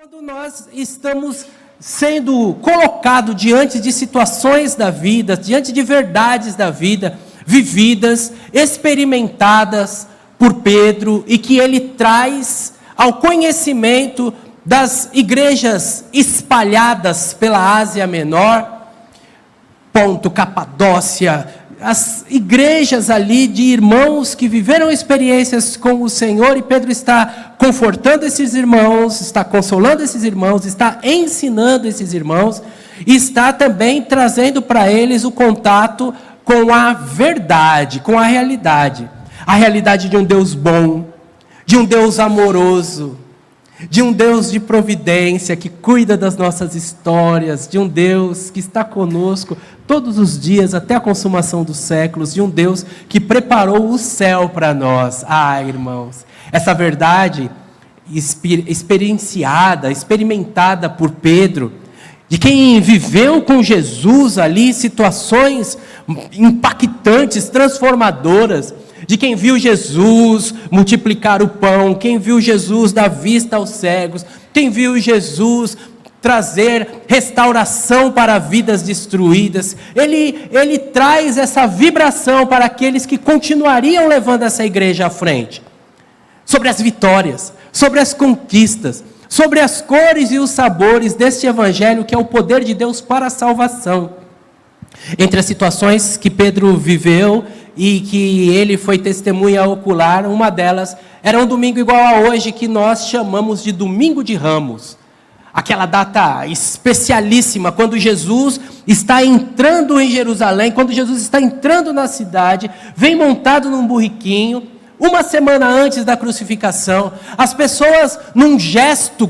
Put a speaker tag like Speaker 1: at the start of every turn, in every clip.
Speaker 1: Quando nós estamos sendo colocados diante de situações da vida, diante de verdades da vida, vividas, experimentadas por Pedro, e que ele traz ao conhecimento das igrejas espalhadas pela Ásia Menor, Ponto, Capadócia, as igrejas ali de irmãos que viveram experiências com o Senhor, e Pedro está confortando esses irmãos, está consolando esses irmãos, está ensinando esses irmãos, e está também trazendo para eles o contato com a verdade, com a realidade de um Deus bom, de um Deus amoroso, de um Deus de providência, que cuida das nossas histórias, de um Deus que está conosco todos os dias, até a consumação dos séculos, de um Deus que preparou o céu para nós. Irmãos, essa verdade experimentada por Pedro, de quem viveu com Jesus ali situações impactantes, transformadoras, de quem viu Jesus multiplicar o pão, quem viu Jesus dar vista aos cegos, quem viu Jesus trazer restauração para vidas destruídas. Ele traz essa vibração para aqueles que continuariam levando essa igreja à frente, sobre as vitórias, sobre as conquistas, sobre as cores e os sabores deste evangelho, que é o poder de Deus para a salvação. Entre as situações que Pedro viveu e que ele foi testemunha ocular, uma delas era um domingo igual a hoje, que nós chamamos de Domingo de Ramos. Aquela data especialíssima, quando Jesus está entrando em Jerusalém, quando Jesus está entrando na cidade, vem montado num burriquinho, uma semana antes da crucificação. As pessoas, num gesto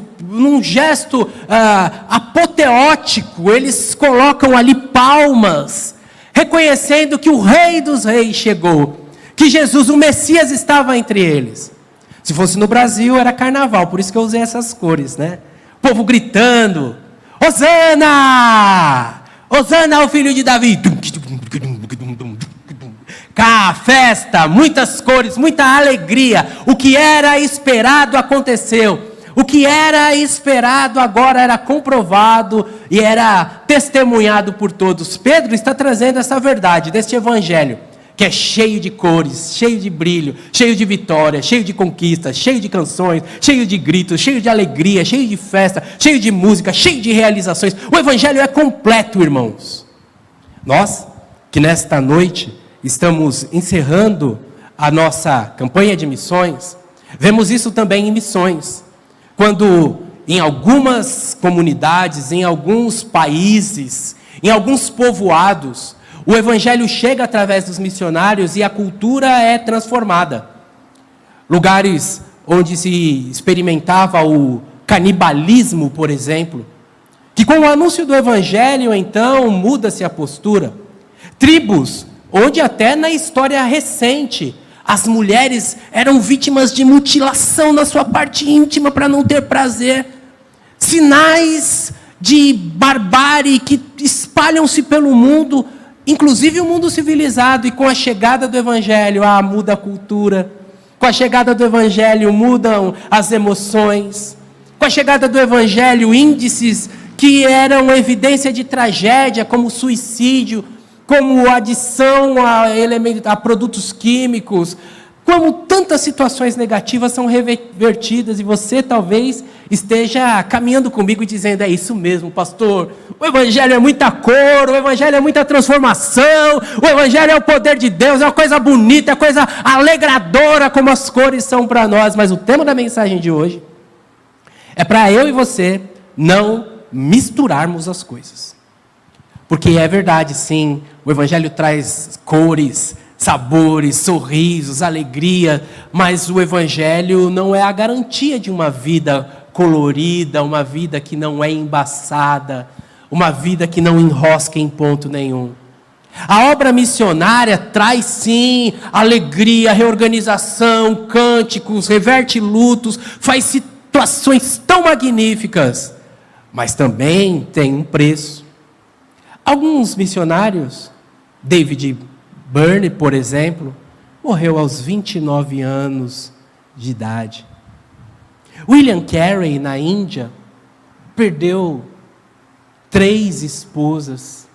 Speaker 1: apoteótico, eles colocam ali palmas, reconhecendo que o Rei dos Reis chegou, que Jesus, o Messias, estava entre eles. Se fosse no Brasil, era carnaval, por isso que eu usei essas cores, né? O povo gritando: Hosana! Hosana ao filho de Davi! Cá, festa, muitas cores, muita alegria. O que era esperado aconteceu. O que era esperado agora era comprovado e era testemunhado por todos. Pedro está trazendo essa verdade deste evangelho, que é cheio de cores, cheio de brilho, cheio de vitória, cheio de conquistas, cheio de canções, cheio de gritos, cheio de alegria, cheio de festa, cheio de música, cheio de realizações. O evangelho é completo, irmãos. Nós, que nesta noite estamos encerrando a nossa campanha de missões, vemos isso também em missões. Quando em algumas comunidades, em alguns países, em alguns povoados, o evangelho chega através dos missionários e a cultura é transformada. Lugares onde se experimentava o canibalismo, por exemplo, que com o anúncio do evangelho, então, muda-se a postura. Tribos onde até na história recente as mulheres eram vítimas de mutilação na sua parte íntima para não ter prazer. Sinais de barbárie que espalham-se pelo mundo, inclusive o mundo civilizado. E com a chegada do evangelho, muda a cultura. Com a chegada do evangelho, mudam as emoções. Com a chegada do evangelho, índices que eram evidência de tragédia, como suicídio, como adição a produtos químicos, como tantas situações negativas são revertidas, e você talvez esteja caminhando comigo e dizendo: é isso mesmo, pastor, o evangelho é muita cor, o evangelho é muita transformação, o evangelho é o poder de Deus, é uma coisa bonita, é uma coisa alegradora, como as cores são para nós. Mas o tema da mensagem de hoje é para eu e você não misturarmos as coisas. Porque é verdade, sim, o evangelho traz cores, sabores, sorrisos, alegria, mas o evangelho não é a garantia de uma vida colorida, uma vida que não é embaçada, uma vida que não enrosca em ponto nenhum. A obra missionária traz, sim, alegria, reorganização, cânticos, reverte lutos, faz situações tão magníficas, mas também tem um preço. Alguns missionários, David Byrne, por exemplo, morreu aos 29 anos de idade. William Carey, na Índia, perdeu 3 esposas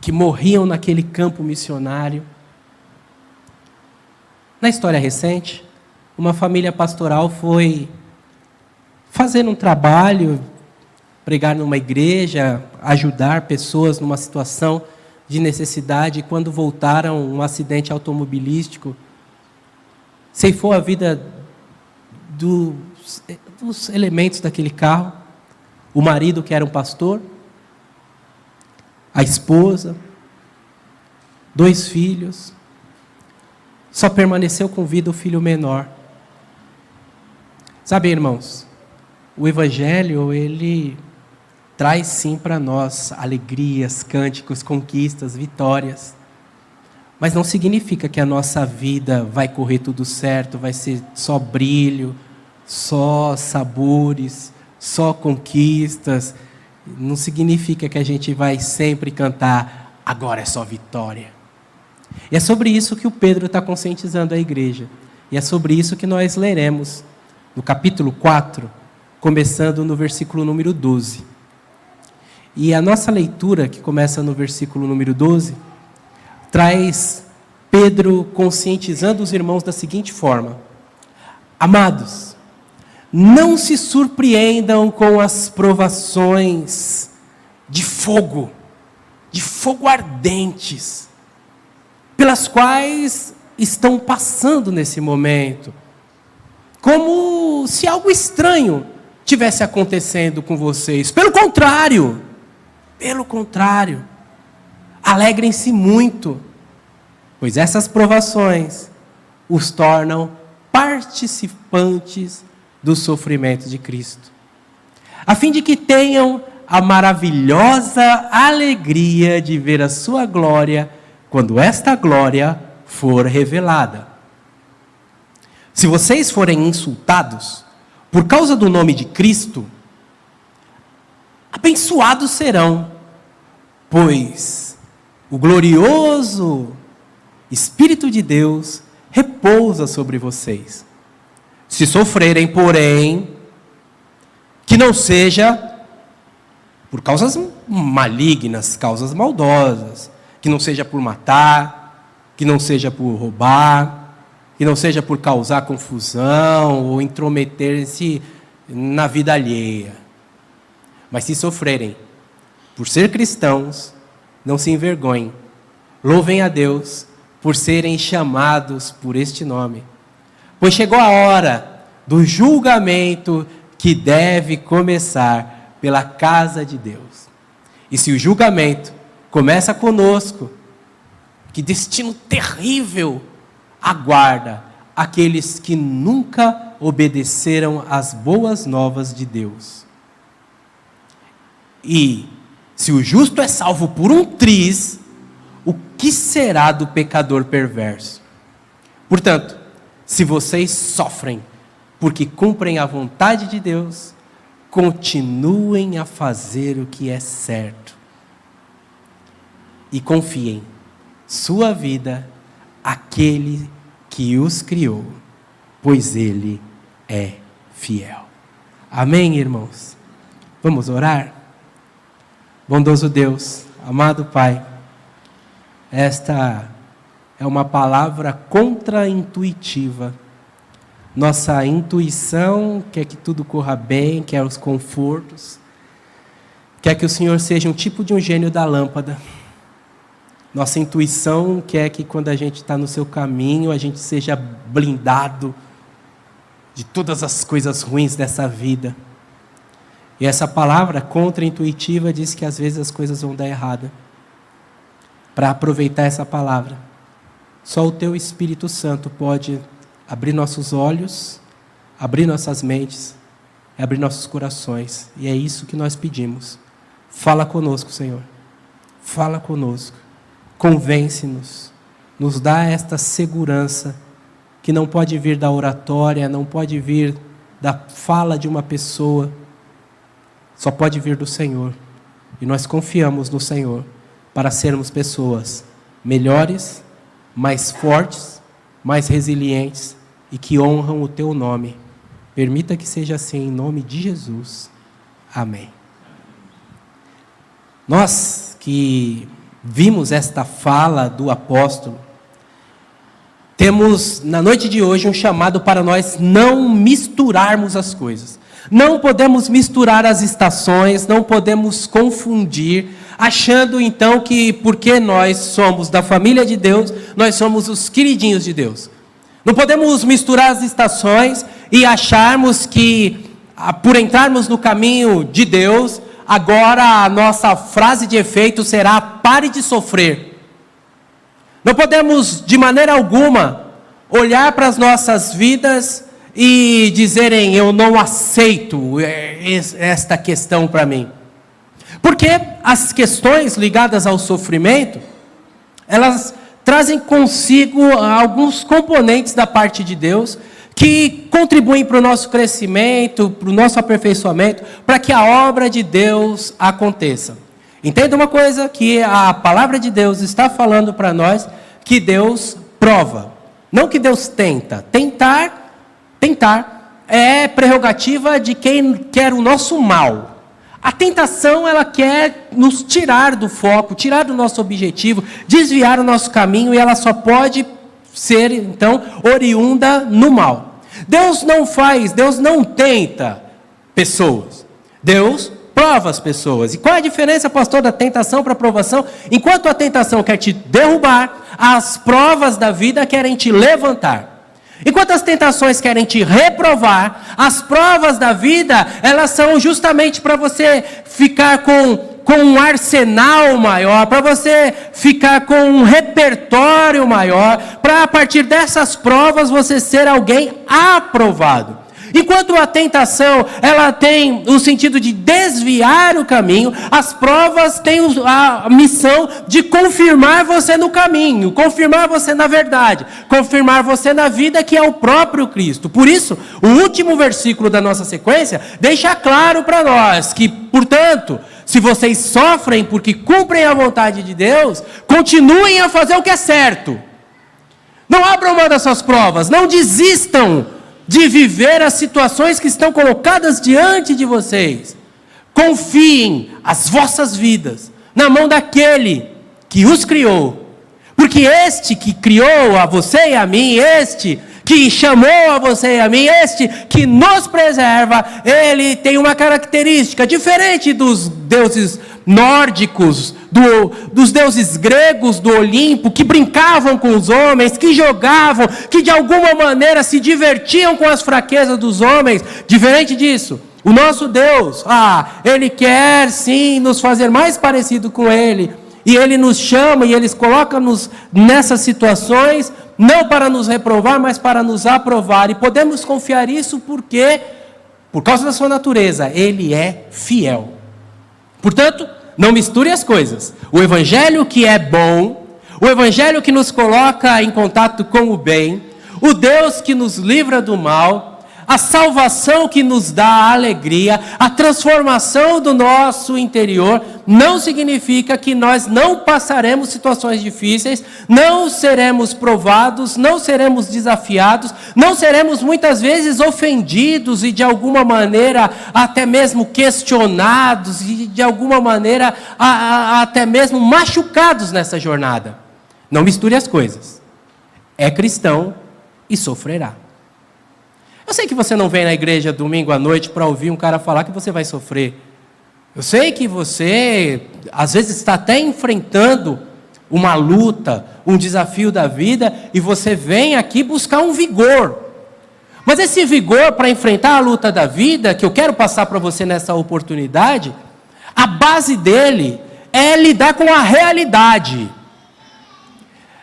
Speaker 1: que morriam naquele campo missionário. Na história recente, uma família pastoral foi fazer um trabalho, pregar numa igreja, ajudar pessoas numa situação de necessidade, e quando voltaram, um acidente automobilístico ceifou a vida dos elementos daquele carro. O marido, que era um pastor, a esposa, 2 filhos, só permaneceu com vida o filho menor. Sabe, irmãos, o Evangelho, ele traz sim para nós alegrias, cânticos, conquistas, vitórias. Mas não significa que a nossa vida vai correr tudo certo, vai ser só brilho, só sabores, só conquistas. Não significa que a gente vai sempre cantar, agora é só vitória. E é sobre isso que o Pedro está conscientizando a igreja. E é sobre isso que nós leremos no capítulo 4, começando no versículo número 12. E a nossa leitura, que começa no versículo número 12, traz Pedro conscientizando os irmãos da seguinte forma: amados, não se surpreendam com as provações de fogo ardentes, pelas quais estão passando nesse momento, como se algo estranho tivesse acontecendo com vocês. Pelo contrário, alegrem-se muito, pois essas provações os tornam participantes dos sofrimentos de Cristo, a fim de que tenham a maravilhosa alegria de ver a sua glória, quando esta glória for revelada. Se vocês forem insultados por causa do nome de Cristo, abençoados serão, pois o glorioso Espírito de Deus repousa sobre vocês. Se sofrerem, porém, que não seja por causas malignas, causas maldosas, que não seja por matar, que não seja por roubar, que não seja por causar confusão ou intrometer-se na vida alheia. Mas se sofrerem por ser cristãos, não se envergonhem. Louvem a Deus por serem chamados por este nome. Pois chegou a hora do julgamento que deve começar pela casa de Deus. E se o julgamento começa conosco, que destino terrível aguarda aqueles que nunca obedeceram às boas novas de Deus. E se o justo é salvo por um triz, o que será do pecador perverso? Portanto, se vocês sofrem porque cumprem a vontade de Deus, continuem a fazer o que é certo. E confiem sua vida àquele que os criou, pois Ele é fiel. Amém, irmãos? Vamos orar? Bondoso Deus, amado Pai, esta é uma palavra contraintuitiva. Nossa intuição quer que tudo corra bem, quer os confortos, quer que o Senhor seja um tipo de um gênio da lâmpada. Nossa intuição quer que quando a gente está no seu caminho, a gente seja blindado de todas as coisas ruins dessa vida. E essa palavra contraintuitiva diz que às vezes as coisas vão dar errado. Para aproveitar essa palavra, só o Teu Espírito Santo pode abrir nossos olhos, abrir nossas mentes, abrir nossos corações. E é isso que nós pedimos. Fala conosco, Senhor. Fala conosco. Convence-nos. Nos dá esta segurança que não pode vir da oratória, não pode vir da fala de uma pessoa, só pode vir do Senhor. E nós confiamos no Senhor para sermos pessoas melhores, mais fortes, mais resilientes e que honram o Teu nome. Permita que seja assim em nome de Jesus. Amém. Nós que vimos esta fala do apóstolo, temos na noite de hoje um chamado para nós não misturarmos as coisas. Não podemos misturar as estações, não podemos confundir, achando então que porque nós somos da família de Deus, nós somos os queridinhos de Deus. Não podemos misturar as estações e acharmos que, por entrarmos no caminho de Deus, agora a nossa frase de efeito será: pare de sofrer. Não podemos de maneira alguma olhar para as nossas vidas e dizerem: eu não aceito esta questão para mim. Porque as questões ligadas ao sofrimento, elas trazem consigo alguns componentes da parte de Deus que contribuem para o nosso crescimento, para o nosso aperfeiçoamento, para que a obra de Deus aconteça. Entenda uma coisa, que a palavra de Deus está falando para nós, que Deus prova, não que Deus tenta. Tentar é prerrogativa de quem quer o nosso mal. A tentação, ela quer nos tirar do foco, tirar do nosso objetivo, desviar o nosso caminho, e ela só pode ser, então, oriunda no mal. Deus não tenta pessoas. Deus prova as pessoas. E qual é a diferença, pastor, da tentação para a provação? Enquanto a tentação quer te derrubar, as provas da vida querem te levantar. Enquanto as tentações querem te reprovar, as provas da vida, elas são justamente para você ficar com um arsenal maior, para você ficar com um repertório maior, para a partir dessas provas você ser alguém aprovado. Enquanto a tentação, ela tem o sentido de desviar o caminho, as provas têm a missão de confirmar você no caminho, confirmar você na verdade, confirmar você na vida, que é o próprio Cristo. Por isso, o último versículo da nossa sequência deixa claro para nós que, portanto, se vocês sofrem porque cumprem a vontade de Deus, continuem a fazer o que é certo. Não abram mão das suas provas, não desistam de viver as situações que estão colocadas diante de vocês. Confiem as vossas vidas na mão daquele que os criou. Porque este que criou a você e a mim, este que chamou a você e a mim, este que nos preserva, ele tem uma característica diferente dos deuses nórdicos, dos deuses gregos do Olimpo, que brincavam com os homens, que jogavam, que de alguma maneira se divertiam com as fraquezas dos homens. Diferente disso, o nosso Deus, ele quer sim nos fazer mais parecido com ele, e ele nos chama e ele coloca-nos nessas situações, não para nos reprovar, mas para nos aprovar. E podemos confiar isso porque, por causa da sua natureza, ele é fiel. Portanto, não misture as coisas. O evangelho que é bom, o evangelho que nos coloca em contato com o bem, o Deus que nos livra do mal, a salvação que nos dá a alegria, a transformação do nosso interior, não significa que nós não passaremos situações difíceis, não seremos provados, não seremos desafiados, não seremos muitas vezes ofendidos e de alguma maneira até mesmo questionados e de alguma maneira até mesmo machucados nessa jornada. Não misture as coisas. É cristão e sofrerá. Eu sei que você não vem na igreja domingo à noite para ouvir um cara falar que você vai sofrer. Eu sei que você, às vezes, está até enfrentando uma luta, um desafio da vida, e você vem aqui buscar um vigor. Mas esse vigor para enfrentar a luta da vida, que eu quero passar para você nessa oportunidade, a base dele é lidar com a realidade.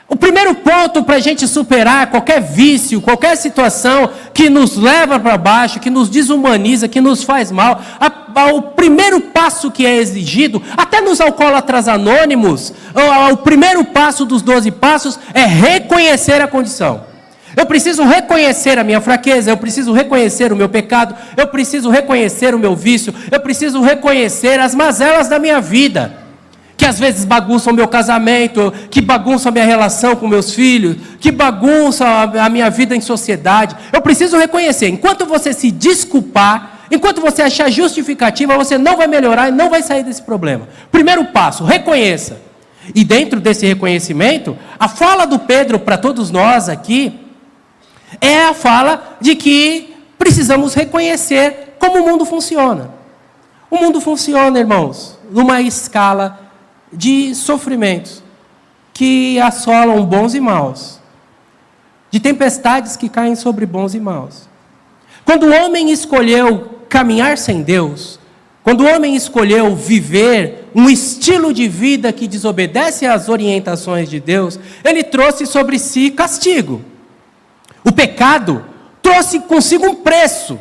Speaker 1: O primeiro ponto para a gente superar qualquer vício, qualquer situação que nos leva para baixo, que nos desumaniza, que nos faz mal, o primeiro passo que é exigido, até nos alcoólatras anônimos, o primeiro passo dos 12 passos é reconhecer a condição. Eu preciso reconhecer a minha fraqueza, eu preciso reconhecer o meu pecado, eu preciso reconhecer o meu vício, eu preciso reconhecer as mazelas da minha vida, que às vezes bagunçam o meu casamento, que bagunçam a minha relação com meus filhos, que bagunçam a minha vida em sociedade. Eu preciso reconhecer. Enquanto você se desculpar, enquanto você achar justificativa, você não vai melhorar e não vai sair desse problema. Primeiro passo, reconheça. E dentro desse reconhecimento, a fala do Pedro para todos nós aqui, é a fala de que precisamos reconhecer como o mundo funciona. O mundo funciona, irmãos, numa escala de sofrimentos que assolam bons e maus, de tempestades que caem sobre bons e maus. Quando o homem escolheu caminhar sem Deus, quando o homem escolheu viver um estilo de vida que desobedece às orientações de Deus, ele trouxe sobre si castigo. O pecado trouxe consigo um preço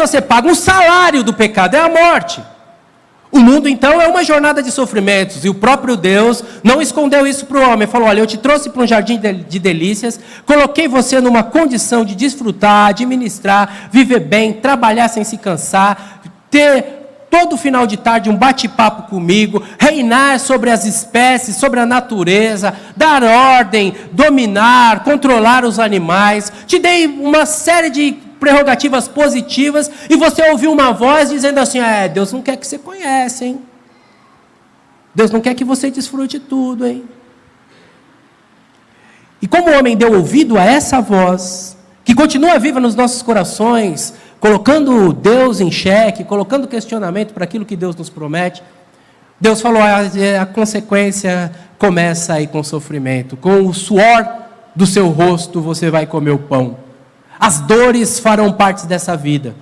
Speaker 1: a ser pago, um salário do pecado, é a morte. O mundo, então, é uma jornada de sofrimentos, e o próprio Deus não escondeu isso para o homem. Falou, olha, eu te trouxe para um jardim de delícias, coloquei você numa condição de desfrutar, administrar, viver bem, trabalhar sem se cansar, ter todo final de tarde um bate-papo comigo, reinar sobre as espécies, sobre a natureza, dar ordem, dominar, controlar os animais. Te dei uma série de prerrogativas positivas e você ouviu uma voz dizendo assim, Deus não quer que você conheça, hein? Deus não quer que você desfrute tudo, hein? E como o homem deu ouvido a essa voz, que continua viva nos nossos corações, colocando Deus em xeque, colocando questionamento para aquilo que Deus nos promete, Deus falou, a consequência começa aí com sofrimento. Com o suor do seu rosto você vai comer o pão. As dores farão parte dessa vida.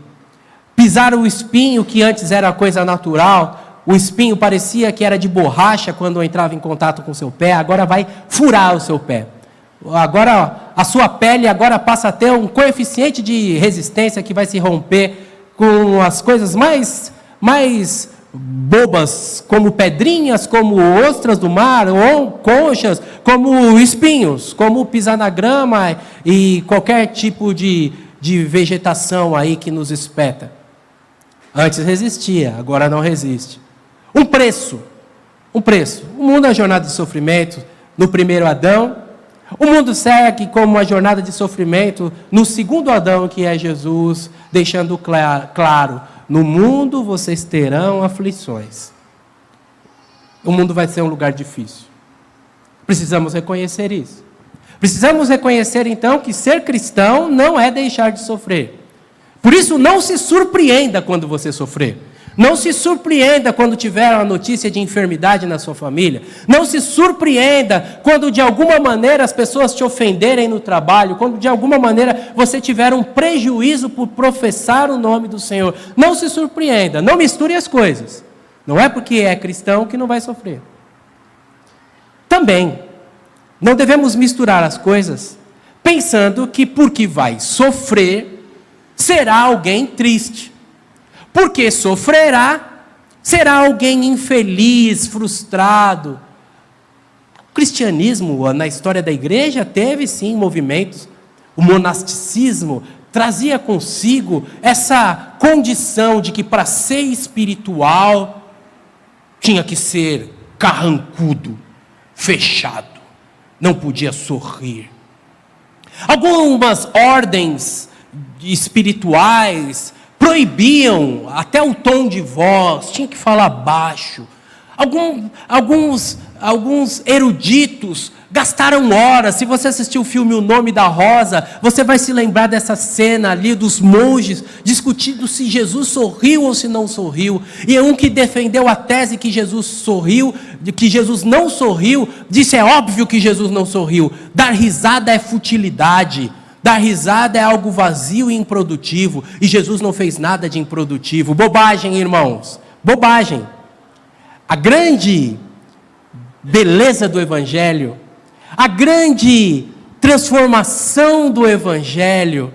Speaker 1: Pisar o espinho, que antes era coisa natural, o espinho parecia que era de borracha quando entrava em contato com o seu pé, agora vai furar o seu pé. Agora, a sua pele agora passa a ter um coeficiente de resistência que vai se romper com as coisas mais bobas, como pedrinhas, como ostras do mar, ou conchas, como espinhos, como pisar na grama e qualquer tipo de vegetação aí que nos espeta. Antes resistia, agora não resiste. Um preço. O mundo é uma jornada de sofrimento no primeiro Adão. O mundo segue como uma jornada de sofrimento no segundo Adão, que é Jesus, deixando claro, no mundo vocês terão aflições. O mundo vai ser um lugar difícil. Precisamos reconhecer isso. Precisamos reconhecer, então, que ser cristão não é deixar de sofrer. Por isso, não se surpreenda quando você sofrer. Não se surpreenda quando tiver uma notícia de enfermidade na sua família. Não se surpreenda quando de alguma maneira as pessoas te ofenderem no trabalho, quando de alguma maneira você tiver um prejuízo por professar o nome do Senhor. Não se surpreenda, não misture as coisas. Não é porque é cristão que não vai sofrer. Também, não devemos misturar as coisas pensando que porque vai sofrer, será alguém triste. Porque sofrerá, será alguém infeliz, frustrado. O cristianismo, na história da igreja, teve sim movimentos. O monasticismo trazia consigo essa condição de que para ser espiritual, tinha que ser carrancudo, fechado, não podia sorrir. Algumas ordens espirituais proibiam até o tom de voz, tinha que falar baixo. Alguns eruditos gastaram horas. Se você assistiu o filme O Nome da Rosa, você vai se lembrar dessa cena ali dos monges discutindo se Jesus sorriu ou se não sorriu. E um que defendeu a tese que Jesus sorriu, que Jesus não sorriu, disse, é óbvio que Jesus não sorriu. Dar risada é futilidade. Dar risada é algo vazio e improdutivo, e Jesus não fez nada de improdutivo. Bobagem, irmãos, bobagem. A grande beleza do Evangelho, a grande transformação do Evangelho,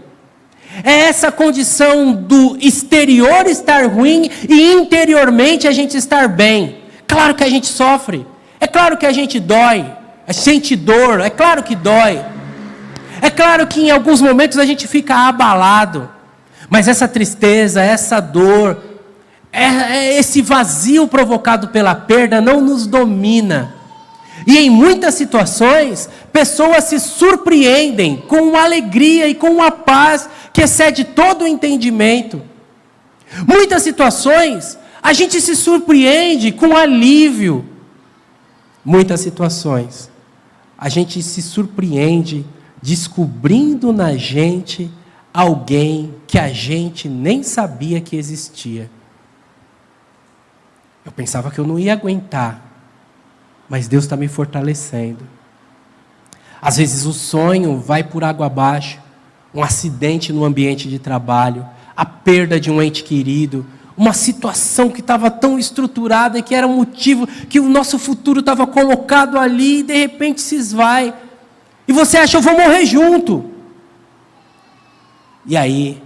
Speaker 1: é essa condição do exterior estar ruim e interiormente a gente estar bem. Claro que a gente sofre, é claro que a gente dói, sente dor, é claro que dói. É claro que em alguns momentos a gente fica abalado, mas essa tristeza, essa dor, esse vazio provocado pela perda não nos domina. E em muitas situações, pessoas se surpreendem com uma alegria e com uma paz que excede todo o entendimento. Muitas situações, a gente se surpreende com alívio. Muitas situações, a gente se surpreende descobrindo na gente alguém que a gente nem sabia que existia. Eu pensava que eu não ia aguentar, mas Deus está me fortalecendo. Às vezes o sonho vai por água abaixo, um acidente no ambiente de trabalho, a perda de um ente querido, uma situação que estava tão estruturada e que era um motivo que o nosso futuro estava colocado ali e de repente se esvai. E você acha, eu vou morrer junto. E aí,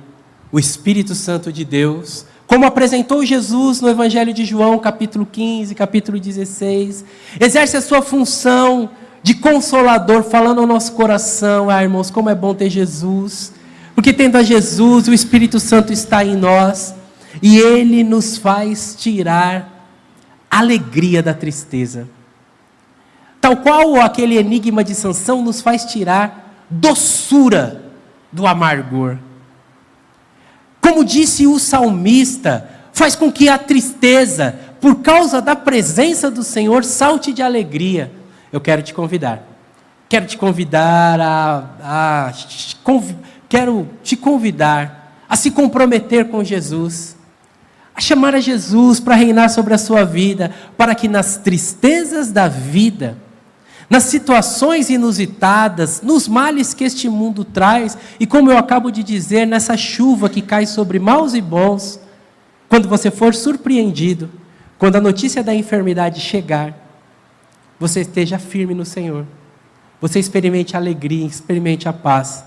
Speaker 1: o Espírito Santo de Deus, como apresentou Jesus no Evangelho de João, capítulo 15, capítulo 16, exerce a sua função de consolador, falando ao nosso coração, irmãos, como é bom ter Jesus, porque tendo a Jesus, o Espírito Santo está em nós, e Ele nos faz tirar a alegria da tristeza. Tal qual aquele enigma de Sansão nos faz tirar doçura do amargor. Como disse o salmista, faz com que a tristeza, por causa da presença do Senhor, salte de alegria. Eu quero te convidar. Quero te convidar a se comprometer com Jesus, a chamar a Jesus para reinar sobre a sua vida, para que nas tristezas da vida, nas situações inusitadas, nos males que este mundo traz, e como eu acabo de dizer, nessa chuva que cai sobre maus e bons, quando você for surpreendido, quando a notícia da enfermidade chegar, você esteja firme no Senhor, você experimente a alegria, experimente a paz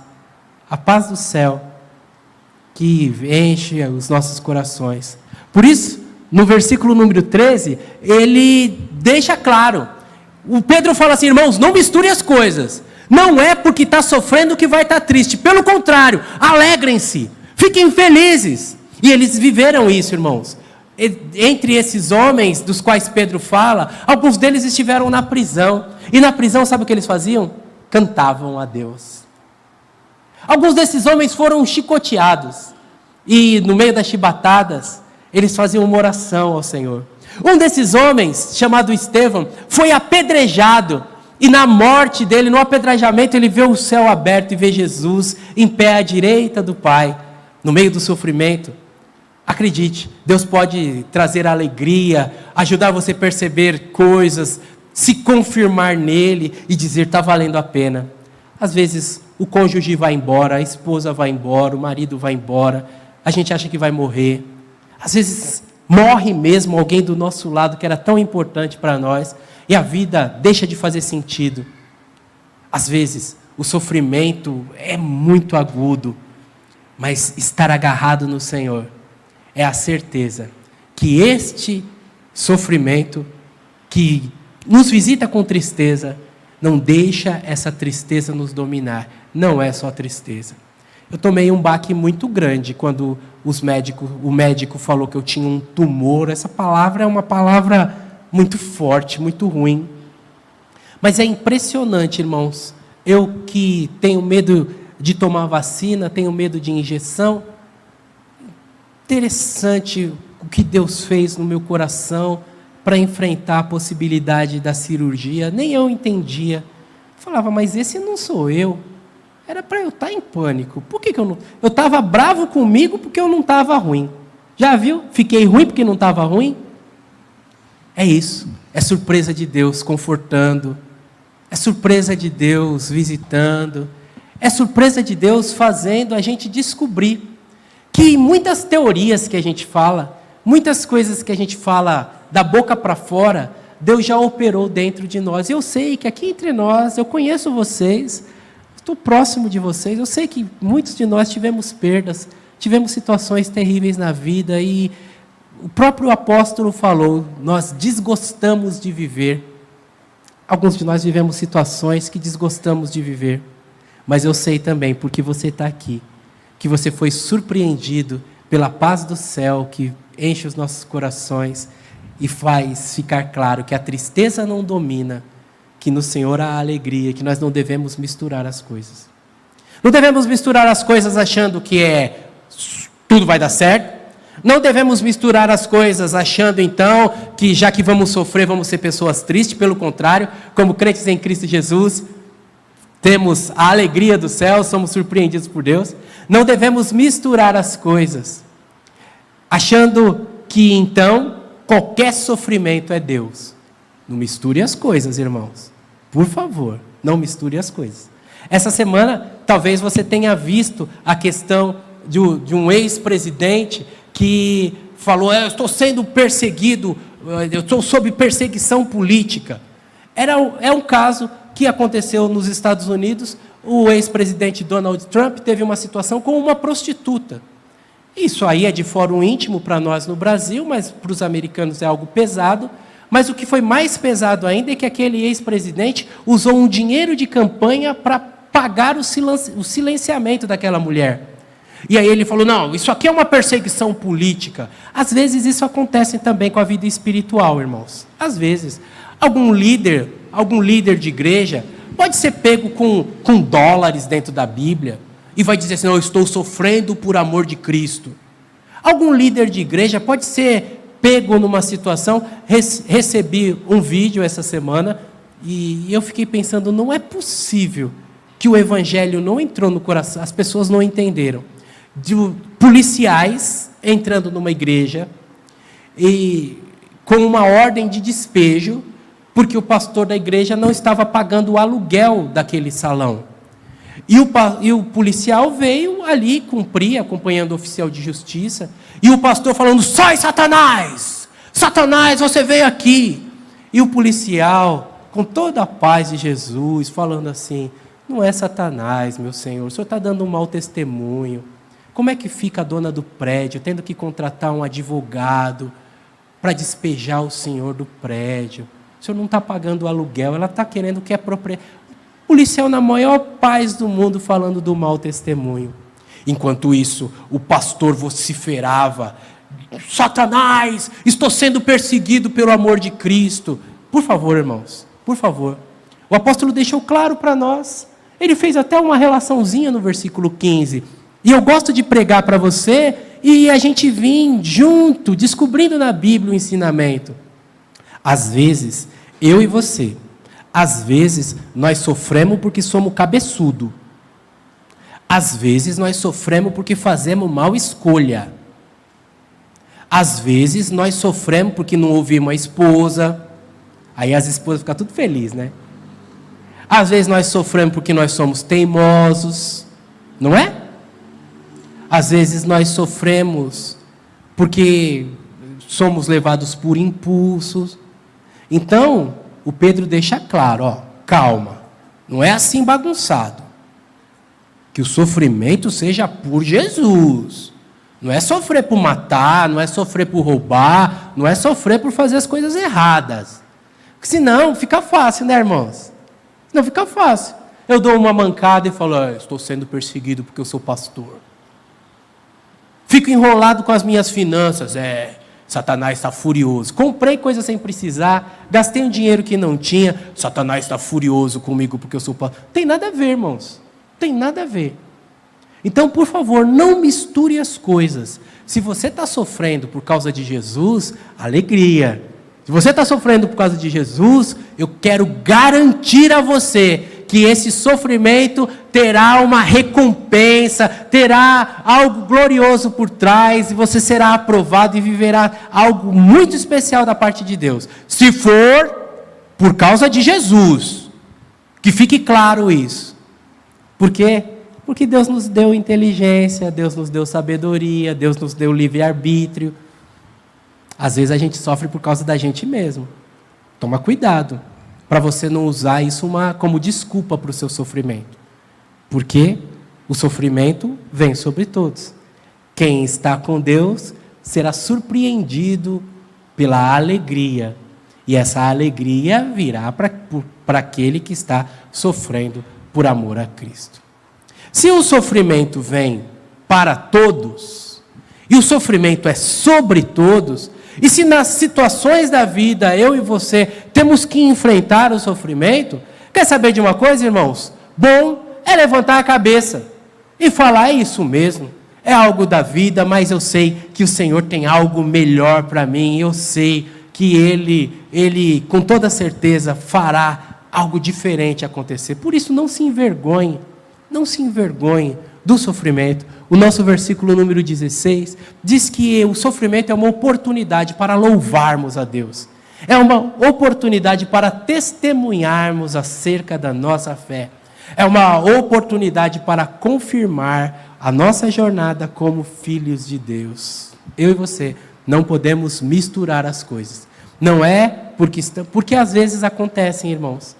Speaker 1: do céu, que enche os nossos corações. Por isso, no versículo número 13, ele deixa claro, o Pedro fala assim, irmãos, não misture as coisas, não é porque está sofrendo que vai estar triste, pelo contrário, alegrem-se, fiquem felizes, e eles viveram isso, irmãos. Entre esses homens dos quais Pedro fala, alguns deles estiveram na prisão, e na prisão sabe o que eles faziam? Cantavam a Deus. Alguns desses homens foram chicoteados, e no meio das chibatadas, eles faziam uma oração ao Senhor. Um desses homens, chamado Estevão, foi apedrejado, e na morte dele, no apedrejamento, ele vê o céu aberto e vê Jesus em pé à direita do Pai, no meio do sofrimento. Acredite, Deus pode trazer alegria, ajudar você a perceber coisas, se confirmar nele e dizer, está valendo a pena. Às vezes, o cônjuge vai embora, a esposa vai embora, o marido vai embora, a gente acha que vai morrer. Às vezes, morre mesmo alguém do nosso lado que era tão importante para nós, e a vida deixa de fazer sentido. Às vezes, o sofrimento é muito agudo, mas estar agarrado no Senhor é a certeza que este sofrimento que nos visita com tristeza, não deixa essa tristeza nos dominar. Não é só tristeza. Eu tomei um baque muito grande quando o médico falou que eu tinha um tumor. Essa palavra é uma palavra muito forte, muito ruim. Mas é impressionante, irmãos. Eu que tenho medo de tomar vacina, tenho medo de injeção. Interessante o que Deus fez no meu coração para enfrentar a possibilidade da cirurgia. Nem eu entendia. Falava, mas esse não sou eu. Era para eu estar em pânico. Por que eu não... Eu estava bravo comigo porque eu não estava ruim. Já viu? Fiquei ruim porque não estava ruim? É isso. É surpresa de Deus confortando. É surpresa de Deus visitando. É surpresa de Deus fazendo a gente descobrir que muitas teorias que a gente fala, muitas coisas que a gente fala da boca para fora, Deus já operou dentro de nós. Eu sei que aqui entre nós, eu conheço vocês, estou próximo de vocês, eu sei que muitos de nós tivemos perdas, tivemos situações terríveis na vida, e o próprio apóstolo falou, nós desgostamos de viver. Alguns de nós vivemos situações que desgostamos de viver, mas eu sei também, porque você está aqui, que você foi surpreendido pela paz do céu que enche os nossos corações e faz ficar claro que a tristeza não domina, que no Senhor há alegria, que nós não devemos misturar as coisas. Não devemos misturar as coisas achando que tudo vai dar certo, Não devemos misturar as coisas, achando então que já que vamos sofrer, vamos ser pessoas tristes. Pelo contrário, como crentes em Cristo Jesus, temos a alegria do céu, somos surpreendidos por Deus. Não devemos misturar as coisas, achando que então qualquer sofrimento é Deus. Não misture as coisas, irmãos. Por favor, não misture as coisas. Essa semana, talvez você tenha visto a questão de um ex-presidente que falou: eu estou sendo perseguido, eu estou sob perseguição política. É um caso que aconteceu nos Estados Unidos. O ex-presidente Donald Trump teve uma situação com uma prostituta. Isso aí é de fórum íntimo para nós no Brasil, mas para os americanos é algo pesado. Mas o que foi mais pesado ainda é que aquele ex-presidente usou um dinheiro de campanha para pagar o silenciamento daquela mulher. E aí ele falou: não, isso aqui é uma perseguição política. Às vezes isso acontece também com a vida espiritual, irmãos. Às vezes, algum líder de igreja pode ser pego com dólares dentro da Bíblia e vai dizer assim: não, eu estou sofrendo por amor de Cristo. Algum líder de igreja pode ser pego numa situação. Recebi um vídeo essa semana e eu fiquei pensando: não é possível que o evangelho não entrou no coração, as pessoas não entenderam. De policiais entrando numa igreja e com uma ordem de despejo, porque o pastor da igreja não estava pagando o aluguel daquele salão. E o policial veio ali cumprir, acompanhando o oficial de justiça, e o pastor falando: sai, Satanás! Satanás, você veio aqui! E o policial, com toda a paz de Jesus, falando assim: não é Satanás, meu senhor, o senhor está dando um mau testemunho. Como é que fica a dona do prédio tendo que contratar um advogado para despejar o senhor do prédio? O senhor não está pagando o aluguel, ela está querendo que é propriedade. O policial na maior paz do mundo falando do mau testemunho. Enquanto isso, o pastor vociferava: Satanás, estou sendo perseguido pelo amor de Cristo. Por favor, irmãos, por favor. O apóstolo deixou claro para nós. Ele fez até uma relaçãozinha no versículo 15. E eu gosto de pregar para você e a gente vir junto, descobrindo na Bíblia o ensinamento. Às vezes, eu e você, às vezes nós sofremos porque somos cabeçudo. Às vezes nós sofremos porque fazemos mal escolha. Às vezes nós sofremos porque não ouvimos a esposa. Aí as esposas ficam tudo felizes, né? Às vezes nós sofremos porque nós somos teimosos, não é? Às vezes nós sofremos porque somos levados por impulsos. Então, o Pedro deixa claro, calma, não é assim bagunçado. Que o sofrimento seja por Jesus. Não é sofrer por matar, não é sofrer por roubar, não é sofrer por fazer as coisas erradas. Porque senão fica fácil, né, irmãos? Não fica fácil. Eu dou uma mancada e falo: estou sendo perseguido porque eu sou pastor. Fico enrolado com as minhas finanças. Satanás está furioso. Comprei coisa sem precisar, gastei um dinheiro que não tinha. Satanás está furioso comigo porque eu sou pastor. Tem nada a ver, irmãos. Tem nada a ver. Então, por favor, não misture as coisas. Se você está sofrendo por causa de Jesus, alegria. Se você está sofrendo por causa de Jesus, eu quero garantir a você que esse sofrimento terá uma recompensa, terá algo glorioso por trás, e você será aprovado e viverá algo muito especial da parte de Deus. Se for por causa de Jesus, que fique claro isso. Por quê? Porque Deus nos deu inteligência, Deus nos deu sabedoria, Deus nos deu livre-arbítrio. Às vezes a gente sofre por causa da gente mesmo. Toma cuidado, para você não usar isso como desculpa para o seu sofrimento. Porque o sofrimento vem sobre todos. Quem está com Deus será surpreendido pela alegria. E essa alegria virá para aquele que está sofrendo por amor a Cristo. Se o sofrimento vem para todos, e o sofrimento é sobre todos, e se nas situações da vida, eu e você, temos que enfrentar o sofrimento, quer saber de uma coisa, irmãos? Bom é levantar a cabeça e falar: é isso mesmo, é algo da vida, mas eu sei que o Senhor tem algo melhor para mim. Eu sei que Ele, com toda certeza, fará algo diferente acontecer. Por isso, não se envergonhe do sofrimento. O nosso versículo número 16 diz que o sofrimento é uma oportunidade para louvarmos a Deus. É uma oportunidade para testemunharmos acerca da nossa fé. É uma oportunidade para confirmar a nossa jornada como filhos de Deus. Eu e você não podemos misturar as coisas. Não é porque às vezes acontecem, irmãos.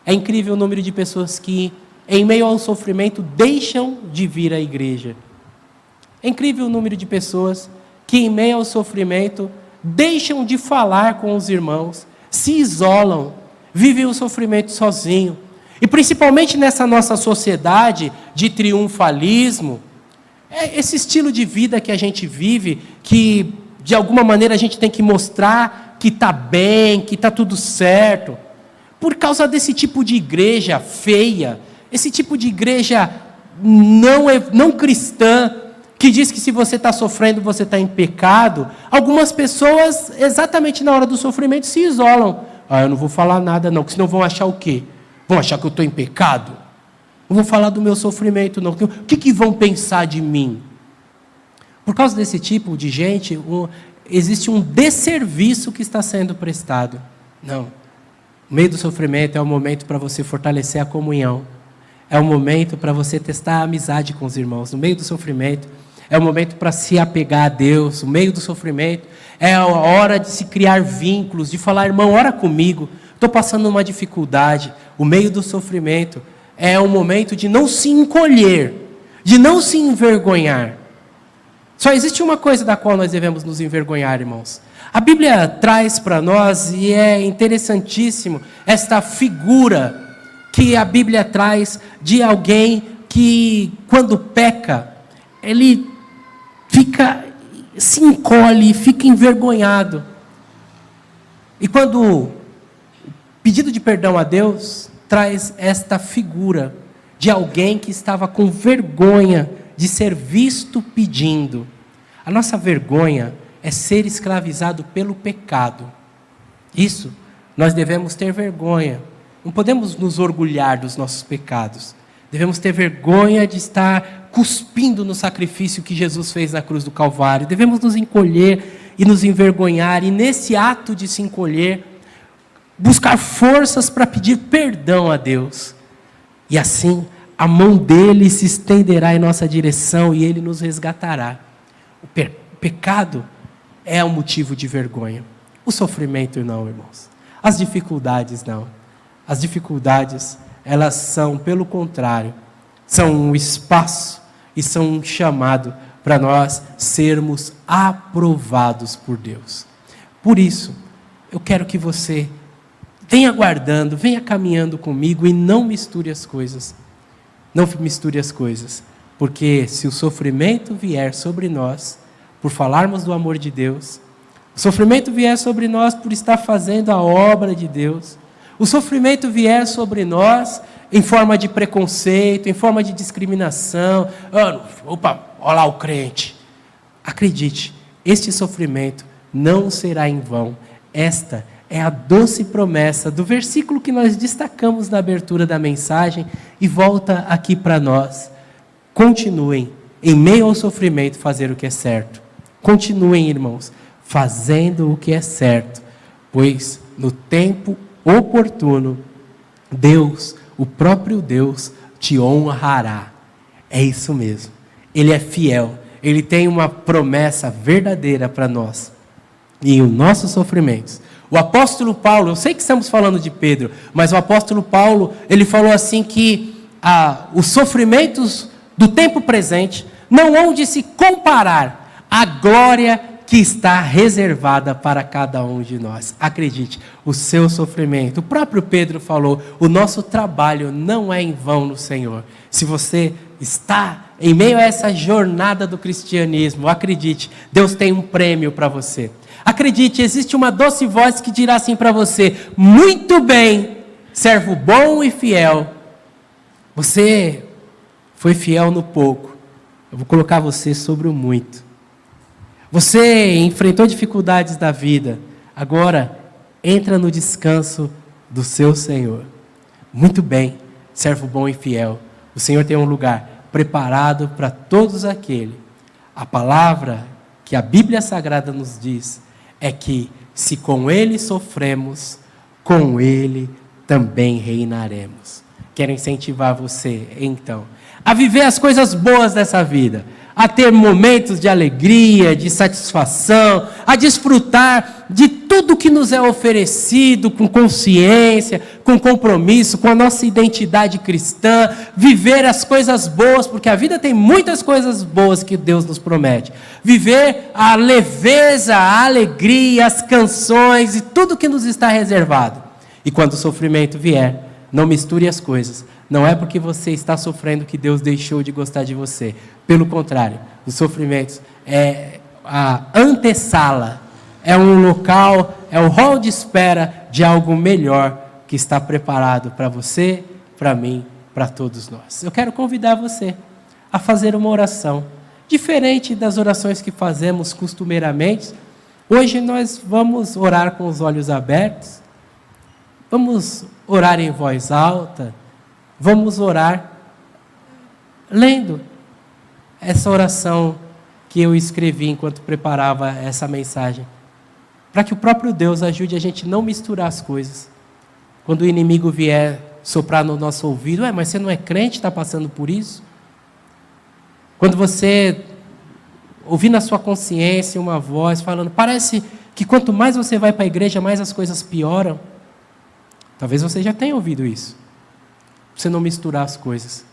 Speaker 1: É incrível o número de pessoas que, em meio ao sofrimento, deixam de vir à igreja. É incrível o número de pessoas que, em meio ao sofrimento, deixam de falar com os irmãos, se isolam, vivem o sofrimento sozinho. E principalmente nessa nossa sociedade de triunfalismo, é esse estilo de vida que a gente vive, que de alguma maneira a gente tem que mostrar que está bem, que está tudo certo. Por causa desse tipo de igreja feia, esse tipo de igreja não cristã, que diz que se você está sofrendo, você está em pecado, algumas pessoas, exatamente na hora do sofrimento, se isolam. Eu não vou falar nada não, porque senão vão achar o quê? Vão achar que eu estou em pecado? Não vou falar do meu sofrimento não. O que vão pensar de mim? Por causa desse tipo de gente, existe um desserviço que está sendo prestado. Não. No meio do sofrimento é o momento para você fortalecer a comunhão. É o momento para você testar a amizade com os irmãos. No meio do sofrimento é o momento para se apegar a Deus. No meio do sofrimento é a hora de se criar vínculos, de falar, irmão, ora comigo, estou passando uma dificuldade. O meio do sofrimento é o momento de não se encolher, de não se envergonhar. Só existe uma coisa da qual nós devemos nos envergonhar, irmãos. A Bíblia traz para nós, e é interessantíssimo, esta figura que a Bíblia traz de alguém que, quando peca, ele se encolhe, fica envergonhado. E quando pedido de perdão a Deus, traz esta figura de alguém que estava com vergonha de ser visto pedindo. A nossa vergonha é ser escravizado pelo pecado. Isso, nós devemos ter vergonha. Não podemos nos orgulhar dos nossos pecados. Devemos ter vergonha de estar cuspindo no sacrifício que Jesus fez na cruz do Calvário. Devemos nos encolher e nos envergonhar. E nesse ato de se encolher, buscar forças para pedir perdão a Deus. E assim, a mão dele se estenderá em nossa direção e ele nos resgatará. O pecado é um motivo de vergonha. O sofrimento não, irmãos. As dificuldades não. As dificuldades, elas são, pelo contrário, são um espaço e são um chamado para nós sermos aprovados por Deus. Por isso, eu quero que você venha aguardando, venha caminhando comigo e não misture as coisas. Não misture as coisas. Porque se o sofrimento vier sobre nós, por falarmos do amor de Deus, o sofrimento vier sobre nós por estar fazendo a obra de Deus, o sofrimento vier sobre nós em forma de preconceito, em forma de discriminação, opa, olha lá o crente. Acredite, este sofrimento não será em vão. Esta é a doce promessa do versículo que nós destacamos na abertura da mensagem e volta aqui para nós. Continuem, em meio ao sofrimento, fazer o que é certo. Continuem, irmãos, fazendo o que é certo, pois no tempo oportuno, Deus, o próprio Deus, te honrará. É isso mesmo. Ele é fiel. Ele tem uma promessa verdadeira para nós. E os nossos sofrimentos. O apóstolo Paulo, eu sei que estamos falando de Pedro, mas o apóstolo Paulo, ele falou assim que os sofrimentos do tempo presente não hão de se comparar à glória que está reservada para cada um de nós. Acredite, o seu sofrimento, o próprio Pedro falou, o nosso trabalho não é em vão no Senhor. Se você está em meio a essa jornada do cristianismo, acredite, Deus tem um prêmio para você. Acredite, existe uma doce voz que dirá assim para você, muito bem, servo bom e fiel. Você foi fiel no pouco, Eu vou colocar você sobre o muito. Você enfrentou dificuldades da vida. Agora, entra no descanso do seu Senhor. Muito bem, servo bom e fiel. O Senhor tem um lugar preparado para todos aqueles. A palavra que a Bíblia Sagrada nos diz é que se com Ele sofremos, com Ele também reinaremos. Quero incentivar você, então, a viver as coisas boas dessa vida, a ter momentos de alegria, de satisfação, a desfrutar de tudo que nos é oferecido com consciência, com compromisso, com a nossa identidade cristã, viver as coisas boas, porque a vida tem muitas coisas boas que Deus nos promete. Viver a leveza, a alegria, as canções e tudo que nos está reservado. E quando o sofrimento vier, não misture as coisas. Não é porque você está sofrendo que Deus deixou de gostar de você. Pelo contrário, os sofrimentos é a antessala, é um local, é o hall de espera de algo melhor que está preparado para você, para mim, para todos nós. Eu quero convidar você a fazer uma oração, diferente das orações que fazemos costumeiramente. Hoje nós vamos orar com os olhos abertos, vamos orar em voz alta, vamos orar lendo essa oração que eu escrevi enquanto preparava essa mensagem, para que o próprio Deus ajude a gente a não misturar as coisas. Quando o inimigo vier soprar no nosso ouvido, mas você não é crente, está passando por isso? Quando você ouvir na sua consciência uma voz falando, parece que quanto mais você vai para a igreja, mais as coisas pioram. Talvez você já tenha ouvido isso. Você não misturar as coisas.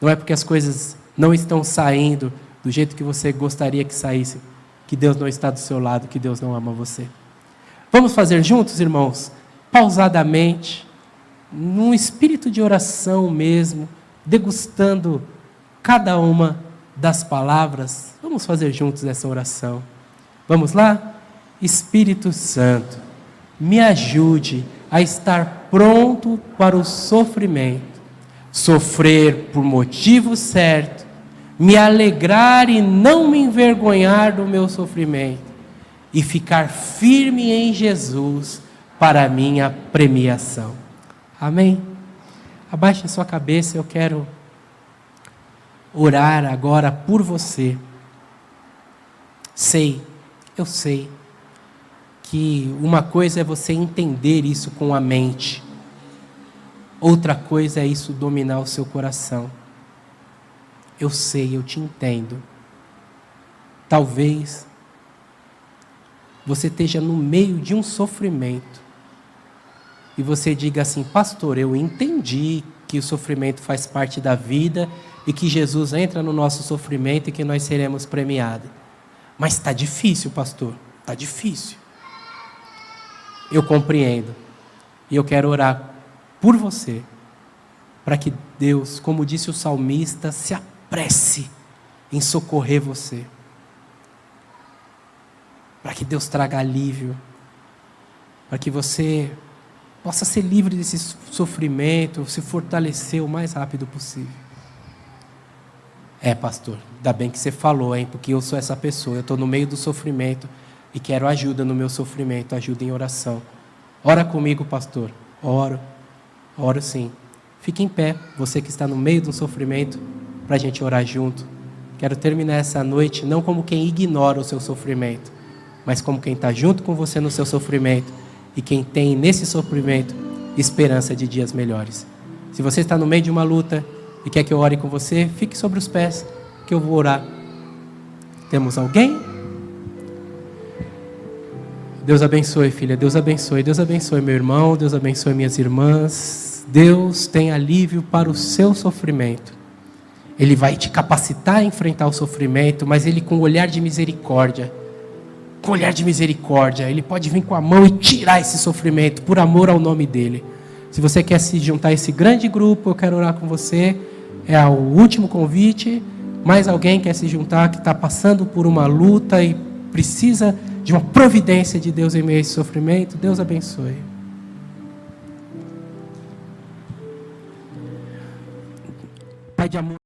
Speaker 1: Não é porque as coisas não estão saindo do jeito que você gostaria que saísse, que Deus não está do seu lado, que Deus não ama você. Vamos fazer juntos, irmãos? Pausadamente, num espírito de oração mesmo, degustando cada uma das palavras. Vamos fazer juntos essa oração. Vamos lá? Espírito Santo, me ajude a estar pronto para o sofrimento, sofrer por motivo certo, me alegrar e não me envergonhar do meu sofrimento, e ficar firme em Jesus para a minha premiação. Amém? Abaixe a sua cabeça, eu quero orar agora por você. Eu sei, que uma coisa é você entender isso com a mente, outra coisa é isso dominar o seu coração. Eu sei, eu te entendo. Talvez você esteja no meio de um sofrimento e você diga assim, pastor, eu entendi que o sofrimento faz parte da vida e que Jesus entra no nosso sofrimento e que nós seremos premiados. Mas está difícil, pastor, está difícil. Eu compreendo. E eu quero orar por você, para que Deus, como disse o salmista, se apresse em socorrer você. Para que Deus traga alívio, para que você possa ser livre desse sofrimento, se fortalecer o mais rápido possível. Pastor, ainda bem que você falou, porque eu sou essa pessoa, eu estou no meio do sofrimento e quero ajuda no meu sofrimento, ajuda em oração. Ora comigo, pastor. Oro sim. Fique em pé, você que está no meio do sofrimento, para a gente orar junto. Quero terminar essa noite não como quem ignora o seu sofrimento, mas como quem está junto com você no seu sofrimento e quem tem nesse sofrimento esperança de dias melhores. Se você está no meio de uma luta e quer que eu ore com você, fique sobre os pés que eu vou orar. Temos alguém? Deus abençoe, filha, Deus abençoe meu irmão, Deus abençoe minhas irmãs. Deus tem alívio para o seu sofrimento. Ele vai te capacitar a enfrentar o sofrimento, mas Ele com olhar de misericórdia. Com olhar de misericórdia, Ele pode vir com a mão e tirar esse sofrimento, por amor ao nome dEle. Se você quer se juntar a esse grande grupo, eu quero orar com você. É o último convite. Mais alguém quer se juntar, que está passando por uma luta e precisa de uma providência de Deus em meio a esse sofrimento? Deus abençoe. Pai de amor.